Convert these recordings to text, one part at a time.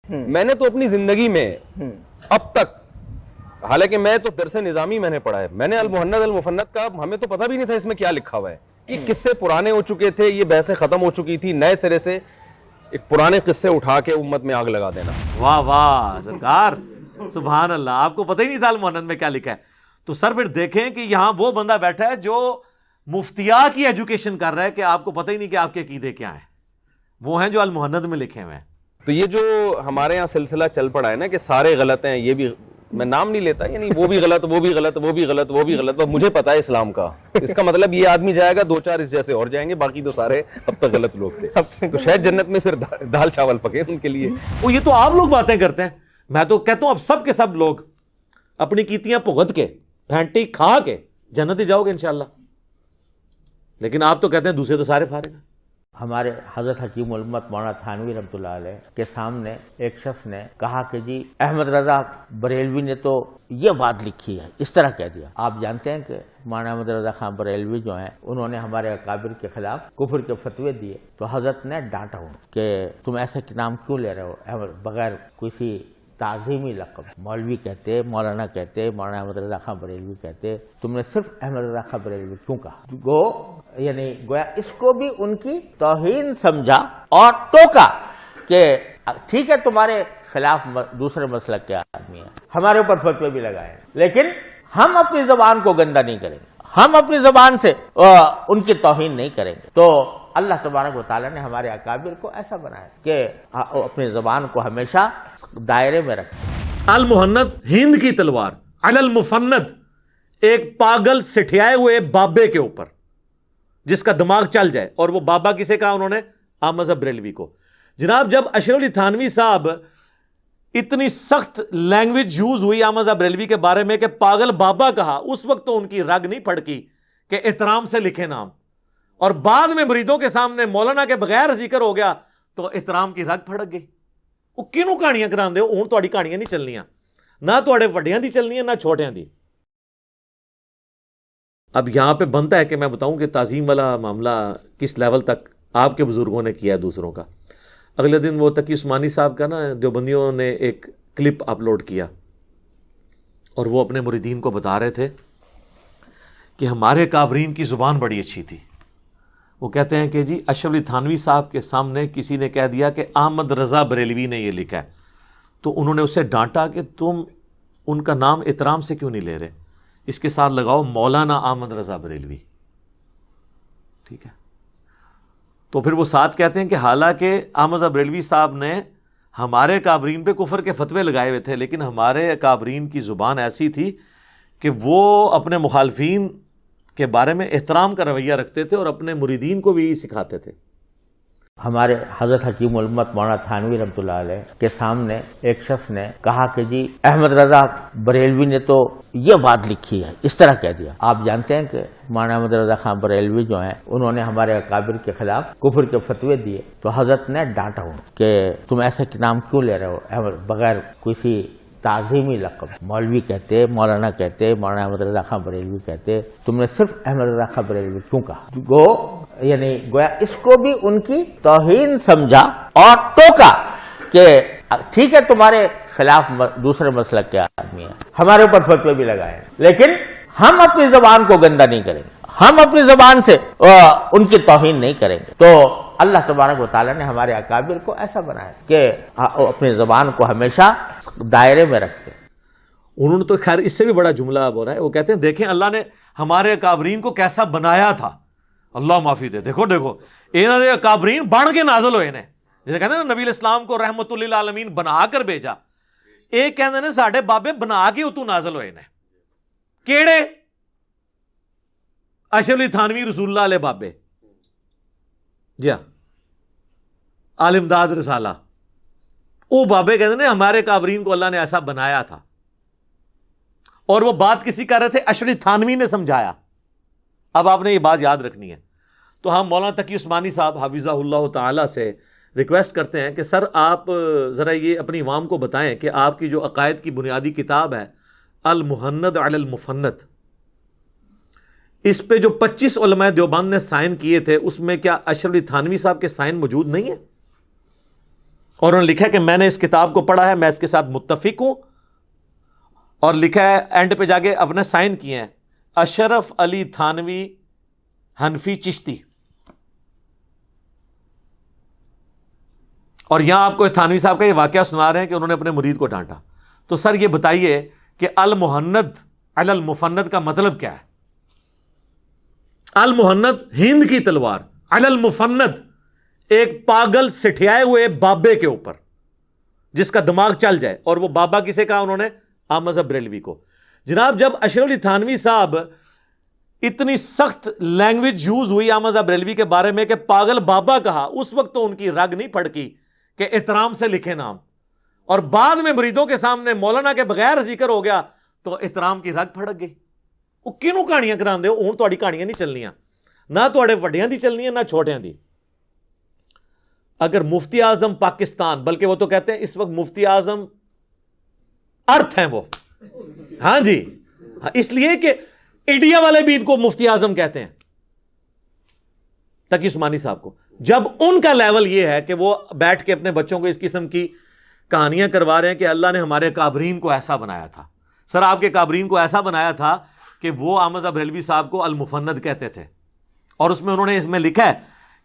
میں نے تو اپنی زندگی میں اب تک، حالانکہ میں تو درس نظامی میں نے پڑھا ہے، میں نے المہند المفند کا ہمیں تو پتہ بھی نہیں تھا اس میں کیا لکھا ہوا ہے. یہ قصے پرانے ہو چکے تھے، یہ بحثیں ختم ہو چکی تھی، نئے سرے سے ایک پرانے قصے اٹھا کے امت میں آگ لگا دینا. واہ واہ سرکار، سبحان اللہ، آپ کو پتہ ہی نہیں تھا المہند میں کیا لکھا ہے. تو سر پھر دیکھیں کہ یہاں وہ بندہ بیٹھا ہے جو مفتیا کی ایجوکیشن کر رہا ہے کہ آپ کو پتہ ہی نہیں کہ آپ کے عقیدے کیا ہیں، وہ ہیں جو المہند میں لکھے ہوئے ہیں. تو یہ جو ہمارے یہاں سلسلہ چل پڑا ہے نا کہ سارے غلط ہیں، یہ بھی میں نام نہیں لیتا، یعنی وہ بھی غلط، وہ بھی غلط، وہ بھی غلط، وہ بھی غلط، مجھے پتا ہے اسلام کا. اس کا مطلب یہ آدمی جائے گا، 2-4 اس جیسے اور جائیں گے، باقی تو سارے اب تک غلط لوگ تھے. تو شاید جنت میں پھر دال چاول پکے ان کے لیے. وہ یہ تو آپ لوگ باتیں کرتے ہیں، میں تو کہتا ہوں اب سب کے سب لوگ اپنی کیتیاں بھگت کے پھینٹی کھا کے جنت ہی جاؤ گے انشاءاللہ. لیکن آپ تو کہتے ہیں دوسرے تو سارے فارغ ہیں. ہمارے حضرت حکیم الامت مولانا تھانوی رحمۃ اللہ علیہ کے سامنے ایک شخص نے کہا کہ جی احمد رضا بریلوی نے تو یہ بات لکھی ہے، اس طرح کہہ دیا. آپ جانتے ہیں کہ مولانا احمد رضا خان بریلوی جو ہیں انہوں نے ہمارے اکابر کے خلاف کفر کے فتوے دیے، تو حضرت نے ڈانٹا ہوں کہ تم ایسے نام کیوں لے رہے ہو بغیر کسی تعظیمی لقب. مولوی کہتے، مولانا کہتے، مولانا احمد رضا خان بریلوی کہتے، تم نے صرف احمد رضا خان بریلوی کیوں کہا؟ یعنی گویا اس کو بھی ان کی توہین سمجھا اور ٹوکا کہ ٹھیک ہے تمہارے خلاف دوسرے مسلک کے آدمی ہیں، ہمارے اوپر فتوے بھی لگائے، لیکن ہم اپنی زبان کو گندا نہیں کریں گے، ہم اپنی زبان سے ان کی توہین نہیں کریں گے. تو اللہ تبارک و تعالیٰ نے ہمارے اکابر کو ایسا بنایا کہ اپنی زبان کو ہمیشہ دائرے میں رکھیں. المہند ہند کی تلوار، علی المفند ایک پاگل سٹھیائے ہوئے بابے کے اوپر جس کا دماغ چل جائے. اور وہ بابا کسے کہا انہوں نے؟ احمد بریلوی کو. جناب جب اشرف علی تھانوی صاحب اتنی سخت لینگویج یوز ہوئی احمد بریلوی کے بارے میں کہ پاگل بابا کہا، اس وقت تو ان کی رگ نہیں پھڑکی کہ احترام سے لکھے نام، اور بعد میں مریدوں کے سامنے مولانا کے بغیر ذکر ہو گیا تو احترام کی رگ پھڑک گئی. وہ کینوں کہانیاں کراندے ہو؟ ہوں تہاڈی کہانیاں نہیں چلنیاں، نہ تہاڈے وڈیاں دی چلنی ہے نہ چھوٹیاں دی. اب یہاں پہ بنتا ہے کہ میں بتاؤں کہ تعظیم والا معاملہ کس لیول تک آپ کے بزرگوں نے کیا ہے دوسروں کا. اگلے دن وہ تقی عثمانی صاحب کا نا دیوبندیوں نے ایک کلپ اپلوڈ کیا اور وہ اپنے مریدین کو بتا رہے تھے کہ ہمارے کابرین کی زبان بڑی اچھی تھی. وہ کہتے ہیں کہ جی اشرف علی تھانوی صاحب کے سامنے کسی نے کہہ دیا کہ احمد رضا بریلوی نے یہ لکھا ہے، تو انہوں نے اسے ڈانٹا کہ تم ان کا نام احترام سے کیوں نہیں لے رہے، اس کے ساتھ لگاؤ مولانا احمد رضا بریلوی. ٹھیک ہے، تو پھر وہ ساتھ کہتے ہیں کہ حالانکہ احمد رضا بریلوی صاحب نے ہمارے کابرین پہ کفر کے فتوے لگائے ہوئے تھے، لیکن ہمارے کابرین کی زبان ایسی تھی کہ وہ اپنے مخالفین کے بارے میں احترام کا رویہ رکھتے تھے اور اپنے مریدین کو بھی یہی سکھاتے تھے. ہمارے حضرت حکیم الامت مولانا تھانوی رحمۃ اللہ علیہ کے سامنے ایک شخص نے کہا کہ جی احمد رضا بریلوی نے تو یہ بات لکھی ہے، اس طرح کہہ دیا. آپ جانتے ہیں کہ مولانا احمد رضا خان بریلوی جو ہیں انہوں نے ہمارے اکابر کے خلاف کفر کے فتوے دیے، تو حضرت نے ڈانٹا ہوں کہ تم ایسے نام کیوں لے رہے ہو بغیر کسی تعظیمی لقب. مولوی کہتے، مولانا کہتے، مولانا احمد رضا خان بریلوی کہتے، تم نے صرف احمد رضا خان بریلوی کیوں کہا؟ یعنی گویا اس کو بھی ان کی توہین سمجھا اور ٹوکا کہ ٹھیک ہے تمہارے خلاف دوسرے مسلک کے آدمی ہیں، ہمارے اوپر فتوے بھی لگائے، لیکن ہم اپنی زبان کو گندا نہیں کریں گے، ہم اپنی زبان سے ان کی توہین نہیں کریں گے. تو اللہ تبارک و تعالیٰ نے ہمارے اکابر کو ایسا بنایا کہ اپنی زبان کو ہمیشہ دائرے میں رکھتے. انہوں نے تو خیر اس سے بھی بڑا جملہ بولا ہے. وہ کہتے ہیں دیکھیں اللہ نے ہمارے اکابرین کو کیسا بنایا تھا، اللہ معافی دے. دیکھو انہوں نے اکابرین بڑھ کے نازل ہوئے نے، جیسے کہتے ہیں نا نبی الاسلام کو رحمت للعالمین بنا کر بھیجا. ایک کہتے ہیں ساڈے بابے بنا کے اتو نازل ہوئے نے. کیڑے؟ اشرف علی تھانوی رسول اللہ علیہ بابے، جی آل امداد رسالہ، وہ بابے کہتے ہیں ہمارے کابرین کو اللہ نے ایسا بنایا تھا. اور وہ بات کسی کر رہے تھے؟ اشرف علی تھانوی نے سمجھایا. اب آپ نے یہ بات یاد رکھنی ہے. تو ہم مولانا تقی عثمانی صاحب حفظہ اللہ تعالی سے ریکویسٹ کرتے ہیں کہ سر آپ ذرا یہ اپنی عوام کو بتائیں کہ آپ کی جو عقائد کی بنیادی کتاب ہے المہند علی المفند، اس پہ جو 25 علماء دیوبند نے سائن کیے تھے، اس میں کیا اشرف علی تھانوی صاحب کے سائن موجود نہیں ہیں؟ اور انہوں نے لکھا ہے کہ میں نے اس کتاب کو پڑھا ہے, میں اس کے ساتھ متفق ہوں, اور لکھا ہے اینڈ پہ جا کے اپنے سائن کیے ہیں اشرف علی تھانوی حنفی چشتی. اور یہاں آپ کو تھانوی صاحب کا یہ واقعہ سنا رہے ہیں کہ انہوں نے اپنے مرید کو ڈانٹا. تو سر یہ بتائیے کہ المحند علی المفند کا مطلب کیا ہے؟ المحند ہند کی تلوار, علی المفند ایک پاگل سٹھیائے ہوئے بابے کے اوپر جس کا دماغ چل جائے. اور وہ بابا کسے کہا انہوں نے؟ احمد رضا بریلوی کو. جناب جب اشرف علی تھانوی صاحب اتنی سخت لینگویج یوز ہوئی احمد رضا بریلوی کے بارے میں کہ پاگل بابا کہا, اس وقت تو ان کی رگ نہیں پھڑکی کہ احترام سے لکھے نام, اور بعد میں مریدوں کے سامنے مولانا کے بغیر ذکر ہو گیا تو احترام کی رگ پھڑک گئی. وہ کینوں کہانیاں کراندے ہو, ہوں تہاڈی کہانیاں نہیں چلنیاں, نہ تہاڈے وڈیاں دی چلنی نہ چھوٹیاں دی. اگر مفتی اعظم پاکستان, بلکہ وہ تو کہتے ہیں اس وقت مفتی اعظم ارتھ ہیں وہ, ہاں جی, اس لیے کہ انڈیا والے بھی ان کو مفتی اعظم کہتے ہیں, تقی عثمانی صاحب کو. جب ان کا لیول یہ ہے کہ وہ بیٹھ کے اپنے بچوں کو اس قسم کی کہانیاں کروا رہے ہیں کہ اللہ نے ہمارے کابرین کو ایسا بنایا تھا. سر آپ کے کابرین کو ایسا بنایا تھا کہ وہ احمد رضا بریلوی صاحب کو المفند کہتے تھے, اور اس میں انہوں نے اس میں لکھا ہے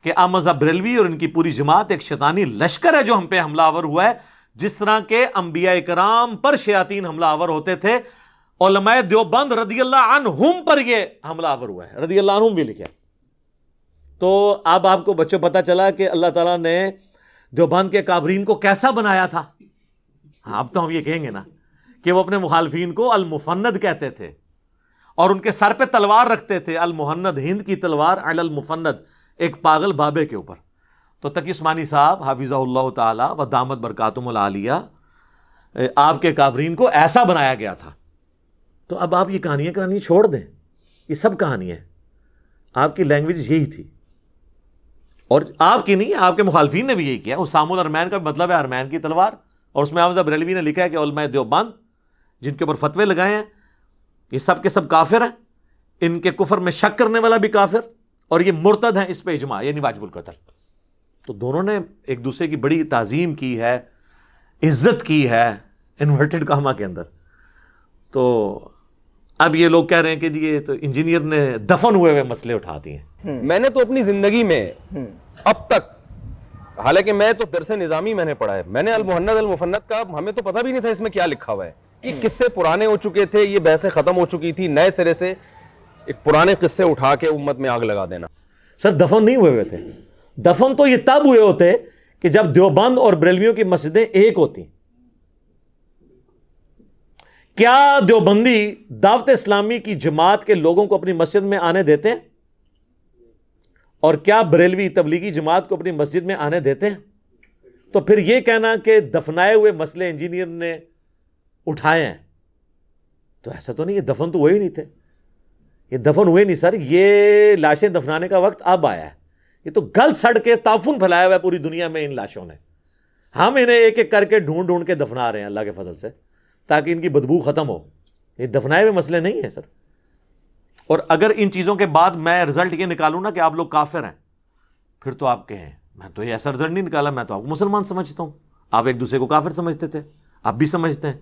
کہ احمد رضا بریلوی اور ان کی پوری جماعت ایک شیطانی لشکر ہے جو ہم پہ حملہ آور ہوا ہے, جس طرح کے انبیاء کرام پر شیاطین حملہ آور ہوتے تھے, علماء دیوبند رضی اللہ عنہم پر یہ حملہ آور ہوا ہے. رضی اللہ عنہم بھی لکھا. تو اب آپ کو بچوں پتہ چلا کہ اللہ تعالیٰ نے دیوبند کے کابرین کو کیسا بنایا تھا. اب تو ہم یہ کہیں گے نا کہ وہ اپنے مخالفین کو المفند کہتے تھے اور ان کے سر پہ تلوار رکھتے تھے, المحند ہند کی تلوار علی المفند, ایک پاگل بابے کے اوپر. تو تقی عثمانی صاحب حفظہ اللہ تعالی و دامت برکاتہم العالیہ, آپ کے کابرین کو ایسا بنایا گیا تھا. تو اب آپ یہ کہانیاں کرانی چھوڑ دیں, یہ سب کہانیاں ہیں. آپ کی لینگویج یہی تھی, اور آپ کی نہیں, آپ کے مخالفین نے بھی یہی کیا. اسام الارمین کا مطلب ہے ارمین کی تلوار, اور اس میں احمد رضا بریلوی نے لکھا ہے کہ علماء دیوبند جن کے اوپر فتوے لگائے ہیں یہ سب کے سب کافر ہیں, ان کے کفر میں شک کرنے والا بھی کافر, اور یہ مرتد ہیں, اس پہ اجماع یعنی واجب القتل. تو دونوں نے ایک دوسرے کی بڑی تعظیم کی ہے, عزت کی ہے انورٹڈ کاما کے اندر. تو اب یہ لوگ کہہ رہے ہیں کہ یہ تو انجینئر نے دفن ہوئے ہوئے مسئلے اٹھا دیے ہیں. میں نے تو اپنی زندگی میں اب تک, حالانکہ میں تو درس نظامی میں نے پڑھا ہے, میں نے المحند المفند کا ہمیں تو پتہ بھی نہیں تھا اس میں کیا لکھا ہوا ہے. یہ قصے پرانے ہو چکے تھے, یہ بحثیں ختم ہو چکی تھی, نئے سرے سے ایک پرانے قصے اٹھا کے امت میں آگ لگا دینا. سر دفن نہیں ہوئے ہوئے تھے. دفن تو یہ تب ہوئے ہوتے کہ جب دیوبند اور بریلویوں کی مسجدیں ایک ہوتی. کیا دیوبندی دعوت اسلامی کی جماعت کے لوگوں کو اپنی مسجد میں آنے دیتے ہیں؟ اور کیا بریلوی تبلیغی جماعت کو اپنی مسجد میں آنے دیتے ہیں؟ تو پھر یہ کہنا کہ دفنائے ہوئے مسئلے انجینئر نے اٹھائے ہیں, تو ایسا تو نہیں. یہ دفن تو ہوئے ہی نہیں تھے, یہ دفن ہوئے نہیں سر. یہ لاشیں دفنانے کا وقت اب آیا ہے. یہ تو گل سڑ کے تعفن پھیلایا ہوا ہے پوری دنیا میں ان لاشوں نے. ہم انہیں ایک ایک کر کے ڈھونڈ ڈھونڈ کے دفنا رہے ہیں اللہ کے فضل سے, تاکہ ان کی بدبو ختم ہو. یہ دفنائے ہوئے مسئلے نہیں ہیں سر. اور اگر ان چیزوں کے بعد میں رزلٹ یہ نکالوں نا کہ آپ لوگ کافر ہیں, پھر تو آپ کہیں میں تو یہ ایسا رزلٹ نہیں نکالا, میں تو آپ کو مسلمان سمجھتا ہوں. آپ ایک دوسرے کو کافر سمجھتے تھے, آپ بھی سمجھتے ہیں.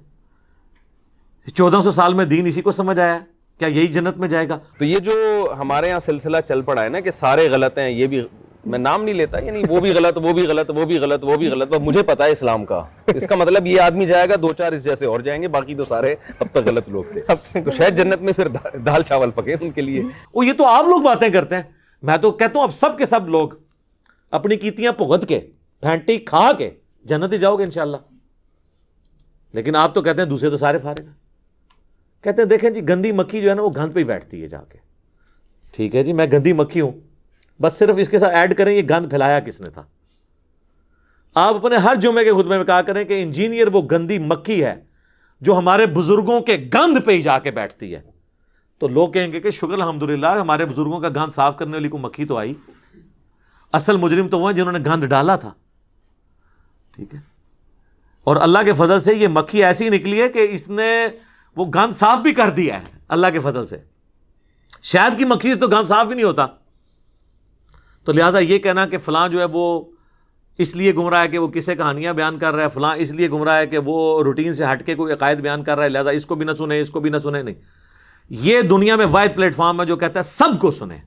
1400 سال میں دین اسی کو سمجھ آیا, کیا یہی جنت میں جائے گا؟ تو یہ جو ہمارے یہاں سلسلہ چل پڑا ہے نا کہ سارے غلط ہیں, یہ بھی میں نام نہیں لیتا, یعنی وہ بھی غلط, وہ بھی غلط, وہ بھی غلط, وہ بھی غلط, مجھے پتا ہے اسلام کا. اس کا مطلب یہ آدمی جائے گا, 2-4 اس جیسے اور جائیں گے, باقی تو سارے اب تک غلط لوگ تھے. تو شاید جنت میں پھر دال چاول پکے ان کے لیے. وہ یہ تو آپ لوگ باتیں کرتے ہیں. میں تو کہتا ہوں اب سب کے سب لوگ اپنی کیتیاں بھگت کے پھینٹی کھا کے جنت ہی جاؤ گے انشاءاللہ. لیکن آپ تو کہتے ہیں دوسرے تو سارے فارغ ہیں. کہتے ہیں دیکھیں جی گندی مکھی جو ہے نا وہ گند پہ ہی بیٹھتی ہے جا کے. ٹھیک ہے جی, میں گندی مکھی ہوں, بس صرف اس کے ساتھ ایڈ کریں یہ گند پھیلایا کس نے تھا. آپ اپنے ہر جمعے کے خطبے میں کہا کریں کہ انجینئر وہ گندی مکھی ہے جو ہمارے بزرگوں کے گند پہ ہی جا کے بیٹھتی ہے. تو لوگ کہیں گے کہ شکر الحمدللہ ہمارے بزرگوں کا گند صاف کرنے والی کوئی مکھی تو آئی. اصل مجرم تو وہ ہیں جنہوں نے گند ڈالا تھا. ٹھیک ہے, اور اللہ کے فضل سے یہ مکھی ایسی نکلی ہے کہ اس نے وہ گند صاف بھی کر دیا ہے اللہ کے فضل سے. شاید کی مکھی سے تو گند صاف ہی نہیں ہوتا. تو لہٰذا یہ کہنا کہ فلاں جو ہے وہ اس لیے گمراہ ہے کہ وہ کسے کہانیاں بیان کر رہا ہے، فلاں اس لیے گمراہ ہے کہ وہ روٹین سے ہٹ کے کوئی عقائد بیان کر رہا ہے، لہذا اس کو بھی نہ سنیں، اس کو بھی نہ سنیں. نہیں، یہ دنیا میں واحد پلیٹ فارم ہے جو کہتا ہے سب کو سنیں.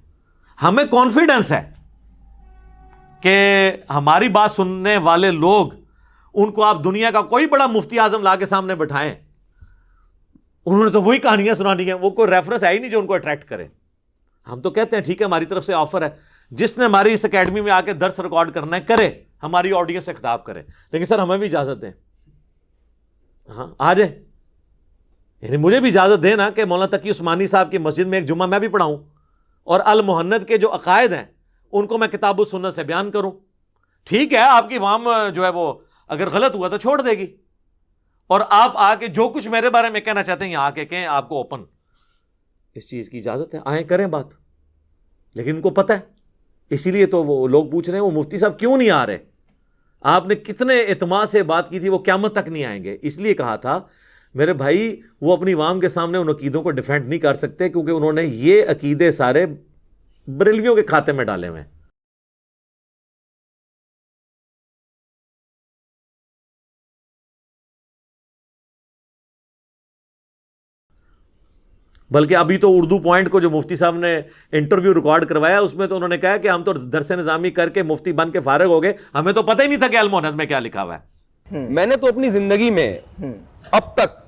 ہمیں کانفیڈنس ہے کہ ہماری بات سننے والے لوگ، ان کو آپ دنیا کا کوئی بڑا مفتی اعظم لا کے سامنے بٹھائیں، انہوں نے تو وہی کہانیاں سنانی ہیں، وہ کوئی ریفرنس ہے ہی نہیں جو ان کو اٹریکٹ کرے. ہم تو کہتے ہیں ٹھیک ہے ہماری طرف سے آفر ہے، جس نے ہماری اس اکیڈمی میں آ کے درس ریکارڈ کرنا ہے کرے، ہماری آڈینس سے خطاب کرے، لیکن سر ہمیں بھی اجازت دیں. ہاں آ جائے، یعنی مجھے بھی اجازت دیں نا کہ مولانا تقی عثمانی صاحب کی مسجد میں ایک جمعہ میں بھی پڑھاؤں اور المحند کے جو عقائد ہیں ان کو میں کتاب و سنت سے بیان کروں. ٹھیک ہے آپ کی عوام جو ہے وہ اگر غلط ہوا تو چھوڑ دے گی، اور آپ آ کے جو کچھ میرے بارے میں کہنا چاہتے ہیں یہاں آ کے کہیں، آپ کو اوپن اس چیز کی اجازت ہے، آئیں کریں بات. لیکن ان کو پتہ ہے، اسی لیے تو وہ لوگ پوچھ رہے ہیں وہ مفتی صاحب کیوں نہیں آ رہے، آپ نے کتنے اعتماد سے بات کی تھی، وہ قیامت تک نہیں آئیں گے. اس لیے کہا تھا میرے بھائی وہ اپنی عوام کے سامنے ان عقیدوں کو ڈیفینڈ نہیں کر سکتے، کیونکہ انہوں نے یہ عقیدے سارے بریلویوں کے کھاتے میں ڈالے ہوئے ہیں. بلکہ ابھی تو اردو پوائنٹ کو جو مفتی صاحب نے انٹرویو ریکارڈ کروایا اس میں تو انہوں نے کہا کہ ہم تو درس نظامی کر کے مفتی بن کے فارغ ہو گئے، ہمیں تو پتہ ہی نہیں تھا کہ المحند میں کیا لکھا ہوا ہے. میں نے تو اپنی زندگی میں اب تک،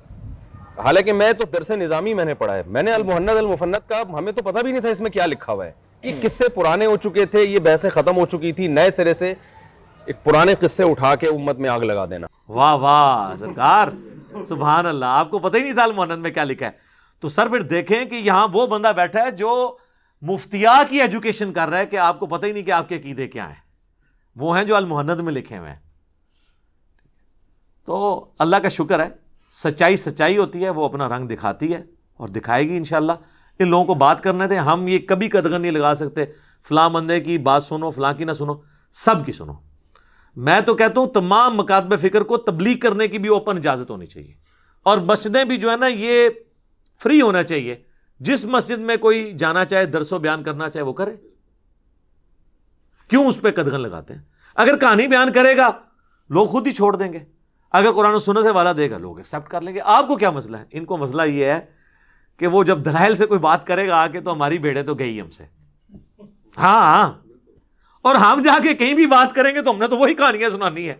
حالانکہ میں تو درس نظامی میں نے پڑھا ہے، میں نے المحند المفند کا ہمیں تو پتہ بھی نہیں تھا اس میں کیا لکھا ہوا ہے. یہ قصے پرانے ہو چکے تھے، یہ بحثیں ختم ہو چکی تھی، نئے سرے سے ایک پرانے قصے اٹھا کے امت میں آگ لگا دینا. واہ واہ سرکار، سبحان اللہ، آپ کو پتہ ہی نہیں تھا المحند میں کیا لکھا ہے. تو سر پھر دیکھیں کہ یہاں وہ بندہ بیٹھا ہے جو مفتیا کی ایجوکیشن کر رہا ہے کہ آپ کو پتہ ہی نہیں کہ آپ کے عقیدے کیا ہیں، وہ ہیں جو المحند میں لکھے ہوئے ہیں. تو اللہ کا شکر ہے، سچائی سچائی ہوتی ہے، وہ اپنا رنگ دکھاتی ہے اور دکھائے گی انشاءاللہ. ان لوگوں کو بات کرنے تھے، ہم یہ کبھی قدغن نہیں لگا سکتے فلاں بندے کی بات سنو فلاں کی نہ سنو، سب کی سنو. میں تو کہتا ہوں تمام مکاتب فکر کو تبلیغ کرنے کی بھی اوپن اجازت ہونی چاہیے، اور مسجدیں بھی جو ہے نا یہ فری ہونا چاہیے. جس مسجد میں کوئی جانا چاہے درس و بیان کرنا چاہے وہ کرے، کیوں اس پہ قدغن لگاتے ہیں؟ اگر کہانی بیان کرے گا لوگ خود ہی چھوڑ دیں گے، اگر قرآن و سنت سے والا دے گا لوگ ایکسیپٹ کر لیں گے. آپ کو کیا مسئلہ ہے؟ ان کو مسئلہ یہ ہے کہ وہ جب دلائل سے کوئی بات کرے گا آ کے تو ہماری بھیڑیں تو گئی ہم سے. ہاں، اور ہم جا کے کہیں بھی بات کریں گے تو ہم نے تو وہی کہانیاں سنانی ہے.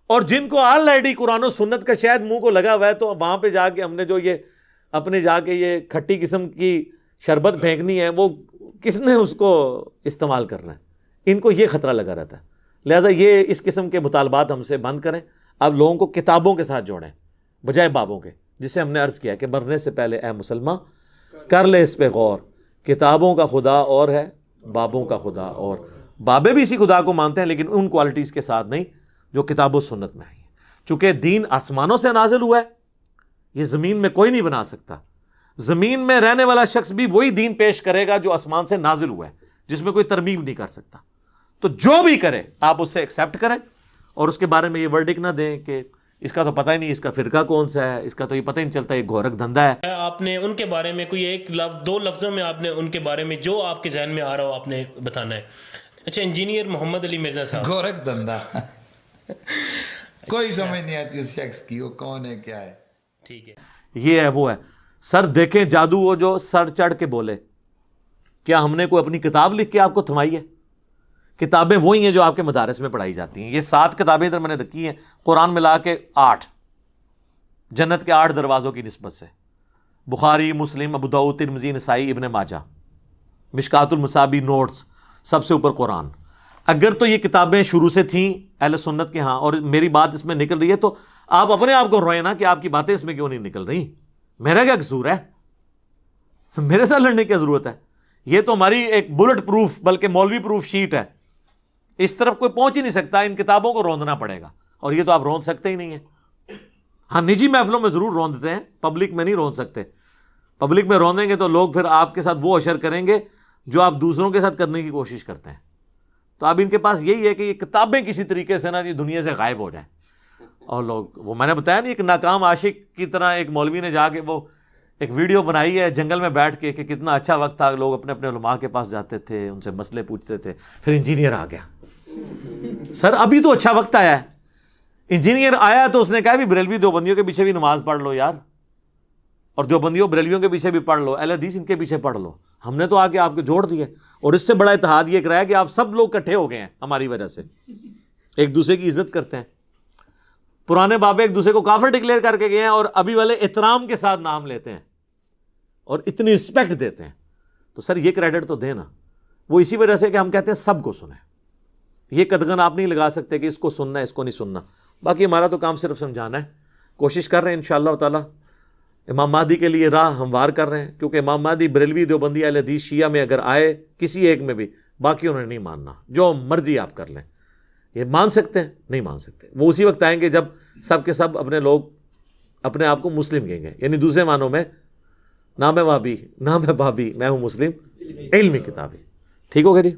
اور جن کو آلریڈی قرآن و سنت کا شاید منہ کو لگا ہوا ہے تو وہاں پہ جا کے ہم نے جو یہ اپنے جا کے یہ کھٹی قسم کی شربت پھینکنی ہے، وہ کس نے اس کو استعمال کرنا ہے؟ ان کو یہ خطرہ لگا رہتا ہے. لہذا یہ اس قسم کے مطالبات ہم سے بند کریں. اب لوگوں کو کتابوں کے ساتھ جوڑیں بجائے بابوں کے، جسے ہم نے عرض کیا کہ مرنے سے پہلے اے مسلمان کر لے اس پہ غور، کتابوں کا خدا اور ہے، بابوں کا خدا اور. بابے بھی اسی خدا کو مانتے ہیں لیکن ان کوالٹیز کے ساتھ نہیں جو کتاب و سنت میں آئی ہیں. چونکہ دین آسمانوں سے نازل ہوا ہے، یہ زمین میں کوئی نہیں بنا سکتا. زمین میں رہنے والا شخص بھی وہی دین پیش کرے گا جو آسمان سے نازل ہوا ہے، جس میں کوئی ترمیم نہیں کر سکتا. تو جو بھی کرے آپ اس سے ایکسیپٹ کریں اور اس کے بارے میں یہ ورڈک نہ دیں کہ اس کا تو پتہ ہی نہیں اس کا فرقہ کون سا ہے، اس کا تو یہ پتہ ہی نہیں چلتا، یہ گورکھ دھندا ہے. آپ نے ان کے بارے میں کوئی ایک لفظ، دو لفظوں میں آپ نے ان کے بارے میں جو آپ کے ذہن میں آ رہا ہو آپ نے بتانا ہے. اچھا، انجینئر محمد علی مرزا صاحب. گورکھ دھندا کوئی سمجھ نہیں آتی اس شخص کی، وہ کون ہے کیا ہے. ٹھیک ہے، یہ ہے وہ ہے. سر دیکھیں جادو وہ جو سر چڑھ کے بولے، کیا ہم نے کوئی اپنی کتاب لکھ کے آپ کو تھمائی ہے؟ کتابیں وہی ہیں جو آپ کے مدارس میں پڑھائی جاتی ہیں. یہ 7 کتابیں ادھر میں نے رکھی ہیں، قرآن ملا کے 8، جنت کے 8 دروازوں کی نسبت سے، بخاری، مسلم، ابو داؤد، ترمذی، نسائی، ابن ماجہ، مشکات المصابیح، نوٹس، سب سے اوپر قرآن. اگر تو یہ کتابیں شروع سے تھیں اہل سنت کے ہاں اور میری بات اس میں نکل رہی ہے تو آپ اپنے آپ کو روئیں نا کہ آپ کی باتیں اس میں کیوں نہیں نکل رہی. میرا کیا قصور ہے؟ میرے ساتھ لڑنے کی ضرورت ہے؟ یہ تو ہماری ایک بلٹ پروف بلکہ مولوی پروف شیٹ ہے، اس طرف کوئی پہنچ ہی نہیں سکتا. ان کتابوں کو روندنا پڑے گا، اور یہ تو آپ روند سکتے ہی نہیں ہیں. ہاں نجی محفلوں میں ضرور روندتے ہیں، پبلک میں نہیں روند سکتے. پبلک میں روندیں گے تو لوگ پھر آپ کے ساتھ وہ اشر کریں گے جو آپ دوسروں کے ساتھ کرنے کی کوشش کرتے ہیں. تو اب ان کے پاس یہی ہے کہ یہ کتابیں کسی طریقے سے نا جی دنیا سے غائب ہو جائیں. اور لوگ وہ میں نے بتایا نہیں، ایک ناکام عاشق کی طرح ایک مولوی نے جا کے وہ ایک ویڈیو بنائی ہے جنگل میں بیٹھ کے کہ کتنا اچھا وقت تھا، لوگ اپنے اپنے علماء کے پاس جاتے تھے، ان سے مسئلے پوچھتے تھے. پھر انجینئر آ گیا سر ابھی تو اچھا وقت آیا ہے. انجینئر آیا تو اس نے کہا بھی بریلوی دیوبندیوں کے پیچھے بھی نماز پڑھ لو یار, اور دیوبندیوں بریلویوں کے پیچھے بھی پڑھ لو, اہل حدیث ان کے پیچھے پڑھ لو. ہم نے تو آ کے آپ کو جوڑ دیے, اور اس سے بڑا اتحاد یہ کرایا کہ آپ سب لوگ اکٹھے ہو گئے ہیں ہماری وجہ سے, ایک دوسرے کی عزت کرتے ہیں. پرانے بابے ایک دوسرے کو کافر ڈکلیئر کر کے گئے ہیں, اور ابھی والے احترام کے ساتھ نام لیتے ہیں اور اتنی رسپیکٹ دیتے ہیں. تو سر یہ کریڈٹ تو دیں نا. وہ اسی وجہ سے کہ ہم کہتے ہیں سب کو سنیں. یہ قدغن آپ نہیں لگا سکتے کہ اس کو سننا ہے اس کو نہیں سننا. باقی ہمارا تو کام صرف سمجھانا ہے. کوشش کر رہے ہیں انشاءاللہ تعالی امام مہدی کے لیے راہ ہموار کر رہے ہیں, کیونکہ امام مہدی بریلوی دیوبندی اہل حدیث شیعہ میں اگر آئے کسی ایک میں بھی, باقیوں نے نہیں ماننا. جو مرضی آپ کر لیں, یہ مان سکتے ہیں نہیں مان سکتے. وہ اسی وقت آئیں گے جب سب کے سب اپنے لوگ اپنے آپ کو مسلم کہیں گے, یعنی دوسرے معنوں میں نہ میں وہابی نہ میں بابی, میں ہوں مسلم علمی کتابی. ٹھیک ہو گیا جی.